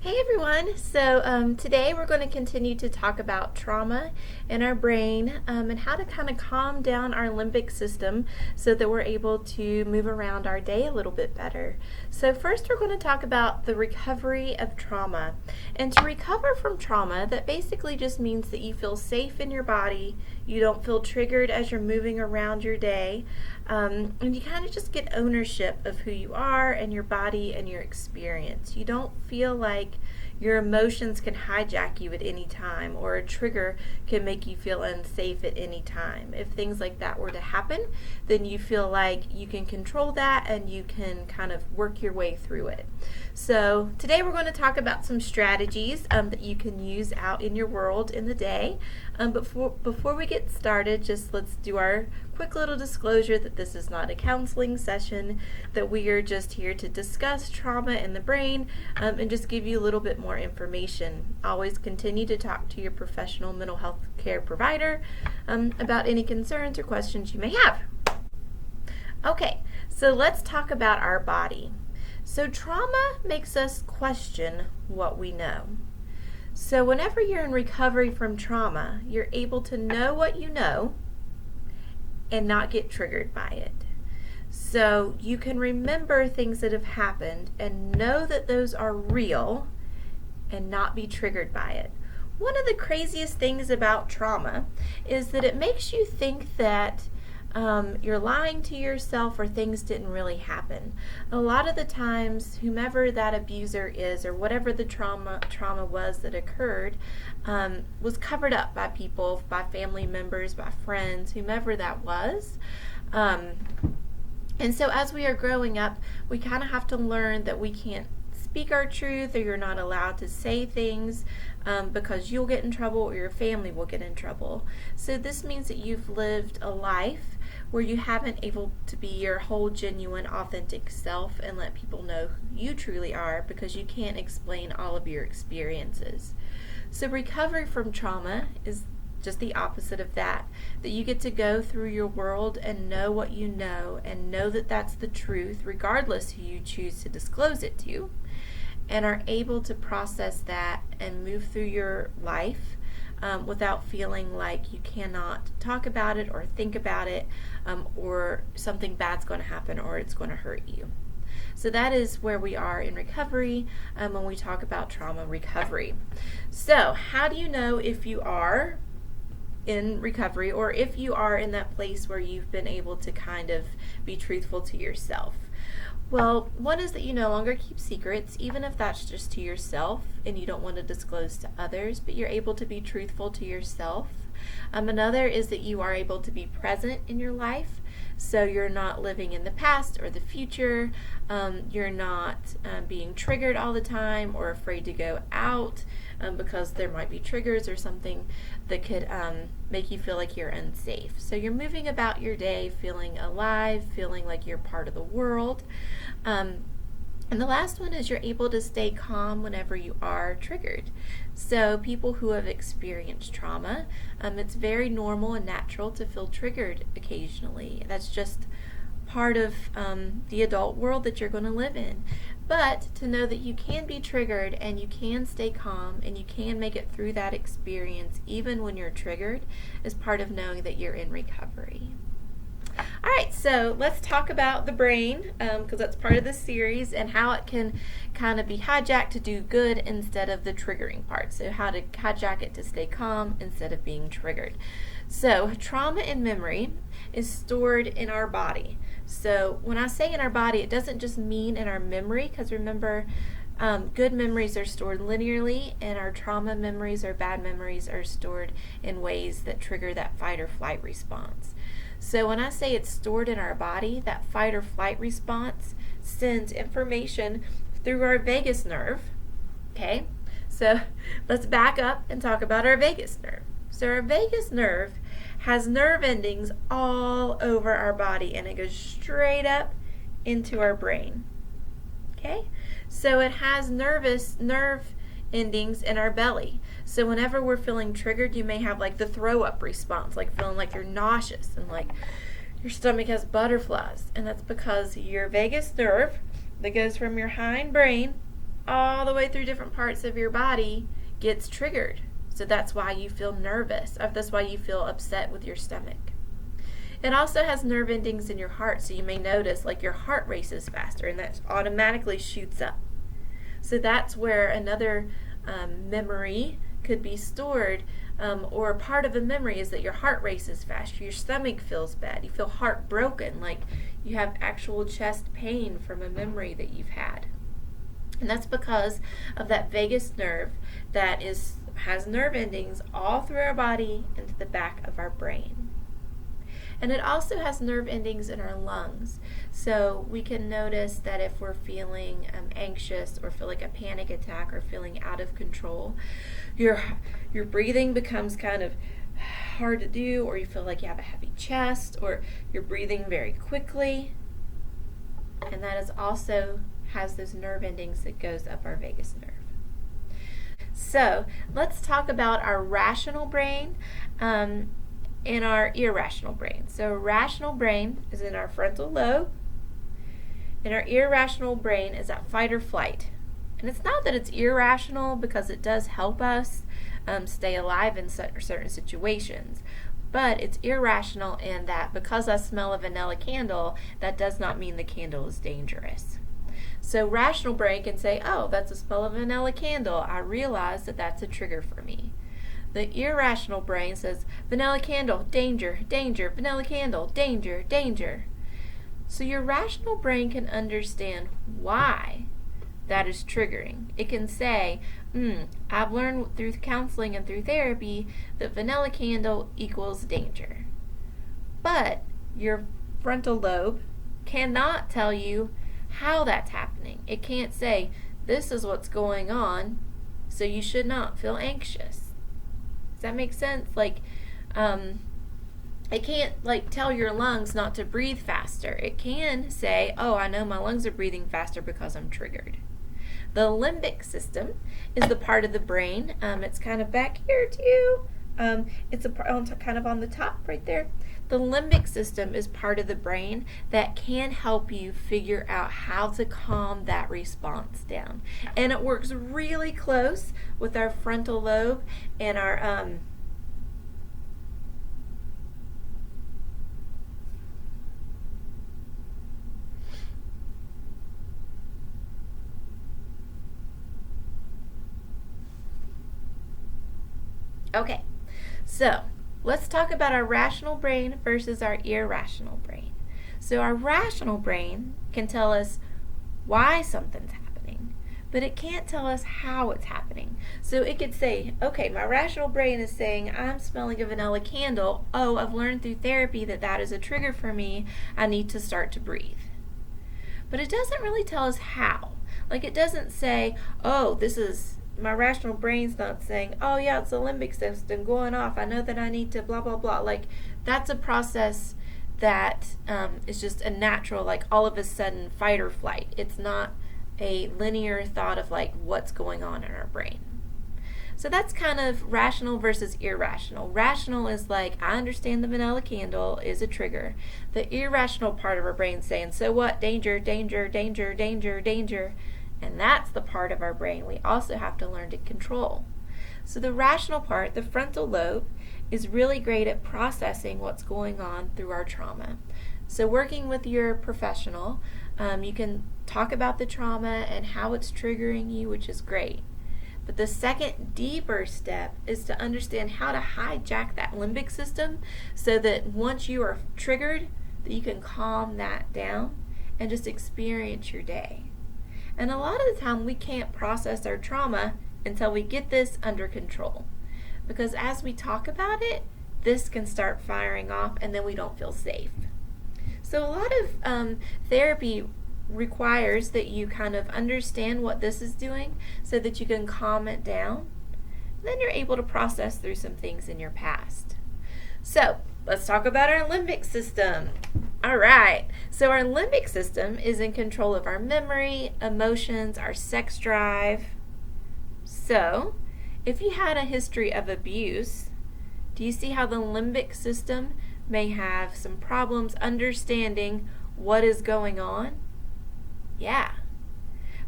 Hey everyone! Today we're going to continue to talk about trauma in our brain and how to kind of calm down our limbic system so that we're able to move around our day a little bit better. So first we're going to talk about the recovery of trauma. And to recover from trauma, that basically just means that you feel safe in your body, you don't feel triggered as you're moving around your day, and you kind of just get ownership of who you are and your body and your experience. You don't feel like your emotions can hijack you at any time, or a trigger can make you feel unsafe at any time. If things like that were to happen, then you feel like you can control that and you can kind of work your way through it. So today we're going to talk about some strategies that you can use out in your world in the day. Before we get started, just let's do our quick little disclosure that this is not a counseling session, that we are just here to discuss trauma in the brain and just give you a little bit more information. Always continue to talk to your professional mental health care provider about any concerns or questions you may have. Okay, so let's talk about our body. So trauma makes us question what we know. So whenever you're in recovery from trauma, you're able to know what you know and not get triggered by it. So you can remember things that have happened and know that those are real and not be triggered by it. One of the craziest things about trauma is that it makes you think that you're lying to yourself or things didn't really happen. A lot of the times, whomever that abuser is or whatever the trauma was that occurred was covered up by people, by family members, by friends, whomever that was. And so as we are growing up, we kind of have to learn that we can't speak our truth, or you're not allowed to say things because you'll get in trouble or your family will get in trouble. So this means that you've lived a life where you haven't able to be your whole genuine authentic self and let people know who you truly are, because you can't explain all of your experiences. So recovery from trauma is just the opposite of that you get to go through your world and know what you know and know that that's the truth regardless who you choose to disclose it to, and are able to process that and move through your life without feeling like you cannot talk about it or think about it, or something bad's going to happen or it's going to hurt you. So that is where we are in recovery when we talk about trauma recovery. So how do you know if you are in recovery, or if you are in that place where you've been able to kind of be truthful to yourself? Well, one is that you no longer keep secrets, even if that's just to yourself and you don't want to disclose to others, but you're able to be truthful to yourself. Another is that you are able to be present in your life, so you're not living in the past or the future. You're not being triggered all the time or afraid to go out because there might be triggers or something that could make you feel like you're unsafe. So you're moving about your day feeling alive, feeling like you're part of the world. And the last one is you're able to stay calm whenever you are triggered. So people who have experienced trauma, it's very normal and natural to feel triggered occasionally. That's just part of the adult world that you're going to live in. But to know that you can be triggered and you can stay calm and you can make it through that experience even when you're triggered is part of knowing that you're in recovery. All right, so let's talk about the brain, because that's part of this series, and how it can kind of be hijacked to do good instead of the triggering part. So how to hijack it to stay calm instead of being triggered. So trauma and memory is stored in our body. So when I say in our body, it doesn't just mean in our memory, because remember, good memories are stored linearly, and our trauma memories or bad memories are stored in ways that trigger that fight or flight response. So when I say it's stored in our body, that fight or flight response sends information through our vagus nerve. Okay, so let's back up and talk about our vagus nerve. So our vagus nerve has nerve endings all over our body, and it goes straight up into our brain. Okay, so it has nerve endings in our belly. So whenever we're feeling triggered, you may have like the throw up response, like feeling like you're nauseous and like your stomach has butterflies. And that's because your vagus nerve that goes from your hind brain all the way through different parts of your body gets triggered. So that's why you feel nervous, or that's why you feel upset with your stomach. It also has nerve endings in your heart, so you may notice like your heart races faster, and that automatically shoots up. So that's where another memory could be stored, or part of the memory is that your heart races faster, your stomach feels bad, you feel heartbroken, like you have actual chest pain from a memory that you've had. And that's because of that vagus nerve that has nerve endings all through our body into the back of our brain. And it also has nerve endings in our lungs. So we can notice that if we're feeling anxious or feel like a panic attack or feeling out of control, your breathing becomes kind of hard to do, or you feel like you have a heavy chest, or you're breathing very quickly. And that is also has those nerve endings that goes up our vagus nerve. So let's talk about our rational brain and our irrational brain. So rational brain is in our frontal lobe, and our irrational brain is at fight or flight. And it's not that it's irrational, because it does help us stay alive in certain situations, but it's irrational in that because I smell a vanilla candle, that does not mean the candle is dangerous. So rational brain can say, oh, that's the smell of a vanilla candle. I realize that that's a trigger for me. The irrational brain says, vanilla candle, danger, danger, vanilla candle, danger, danger. So your rational brain can understand why that is triggering. It can say, I've learned through counseling and through therapy that vanilla candle equals danger. But your frontal lobe cannot tell you how that's happening. It can't say, this is what's going on, so you should not feel anxious. Does that make sense? Like, it can't tell your lungs not to breathe faster. It can say, oh, I know my lungs are breathing faster because I'm triggered. The limbic system is the part of the brain. It's kind of back here too. It's kind of on the top right there. The limbic system is part of the brain that can help you figure out how to calm that response down. And it works really close with our frontal lobe and our Okay, so let's talk about our rational brain versus our irrational brain. So our rational brain can tell us why something's happening, but it can't tell us how it's happening. So it could say, okay, my rational brain is saying, I'm smelling a vanilla candle. Oh, I've learned through therapy that that is a trigger for me. I need to start to breathe. But it doesn't really tell us how. Like, it doesn't say, oh, this is... My rational brain's not saying, oh yeah, it's the limbic system going off. I know that I need to blah, blah, blah. Like, that's a process that is just a natural, like all of a sudden fight or flight. It's not a linear thought of like what's going on in our brain. So that's kind of rational versus irrational. Rational is like, I understand the vanilla candle is a trigger. The irrational part of our brain saying, so what? Danger, danger, danger, danger, danger. And that's the part of our brain we also have to learn to control. So the rational part, the frontal lobe, is really great at processing what's going on through our trauma. So working with your professional, you can talk about the trauma and how it's triggering you, which is great. But the second deeper step is to understand how to hijack that limbic system so that once you are triggered, that you can calm that down and just experience your day. And a lot of the time we can't process our trauma until we get this under control. Because as we talk about it, this can start firing off and then we don't feel safe. So a lot of therapy requires that you kind of understand what this is doing so that you can calm it down. And then you're able to process through some things in your past. So let's talk about our limbic system. All right, so our limbic system is in control of our memory, emotions, our sex drive. So, if you had a history of abuse, do you see how the limbic system may have some problems understanding what is going on? Yeah,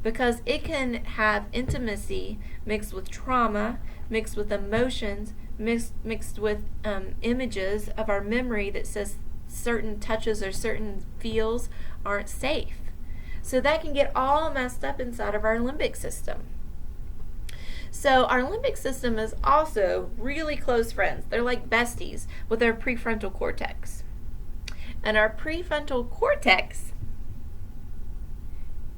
because it can have intimacy mixed with trauma, mixed with emotions, mixed with images of our memory that says certain touches or certain feels aren't safe. So that can get all messed up inside of our limbic system. So our limbic system is also really close friends. They're like besties with our prefrontal cortex. And our prefrontal cortex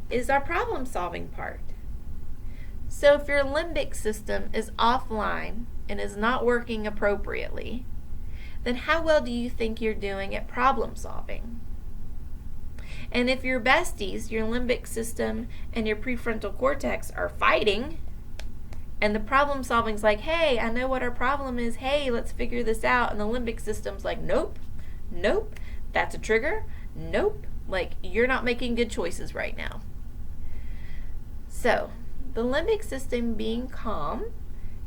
is our problem-solving part. So if your limbic system is offline and is not working appropriately, then how well do you think you're doing at problem solving? And if your besties, your limbic system and your prefrontal cortex are fighting, and the problem solving's like, hey, I know what our problem is, hey, let's figure this out, and the limbic system's like, nope, that's a trigger, nope, like, you're not making good choices right now. So, the limbic system being calm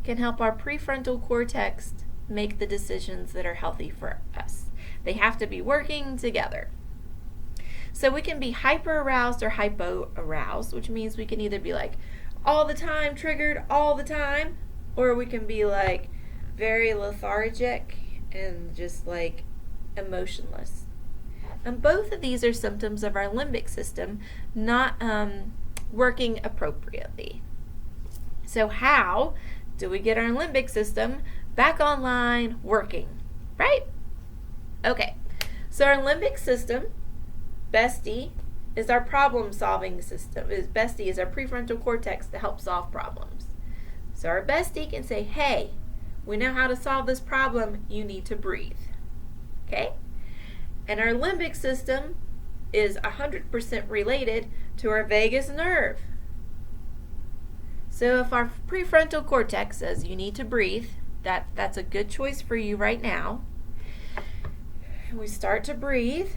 can help our prefrontal cortex make the decisions that are healthy for us. They have to be working together. So we can be hyper-aroused or hypo-aroused, which means we can either be like all the time triggered all the time, or we can be like very lethargic and just like emotionless. And both of these are symptoms of our limbic system not working appropriately. So how do we get our limbic system back online working, right? Okay, so our limbic system, bestie, is our problem-solving system. Bestie is our prefrontal cortex to help solve problems. So our bestie can say, hey, we know how to solve this problem, you need to breathe. Okay? And our limbic system is 100% related to our vagus nerve. So if our prefrontal cortex says you need to breathe, that's a good choice for you right now. And we start to breathe,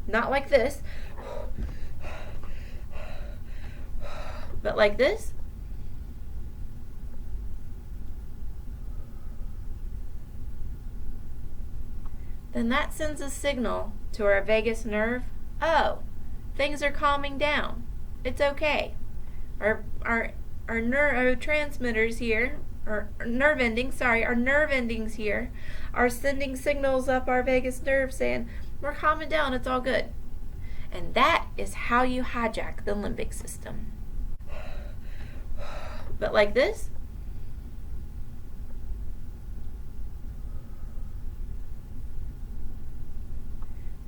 not like this, but like this. Then that sends a signal to our vagus nerve, oh, things are calming down. It's okay. Our neurotransmitters here, our nerve endings here are sending signals up our vagus nerve saying, we're calming down, it's all good. And that is how you hijack the limbic system. But like this.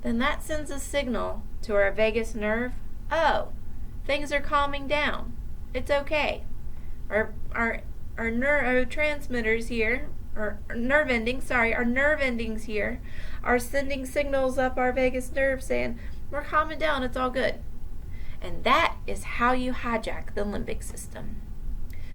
Then that sends a signal to our vagus nerve, oh, things are calming down. It's okay. Our neurotransmitters here, our nerve endings here are sending signals up our vagus nerve saying, we're calming down, it's all good. And that is how you hijack the limbic system.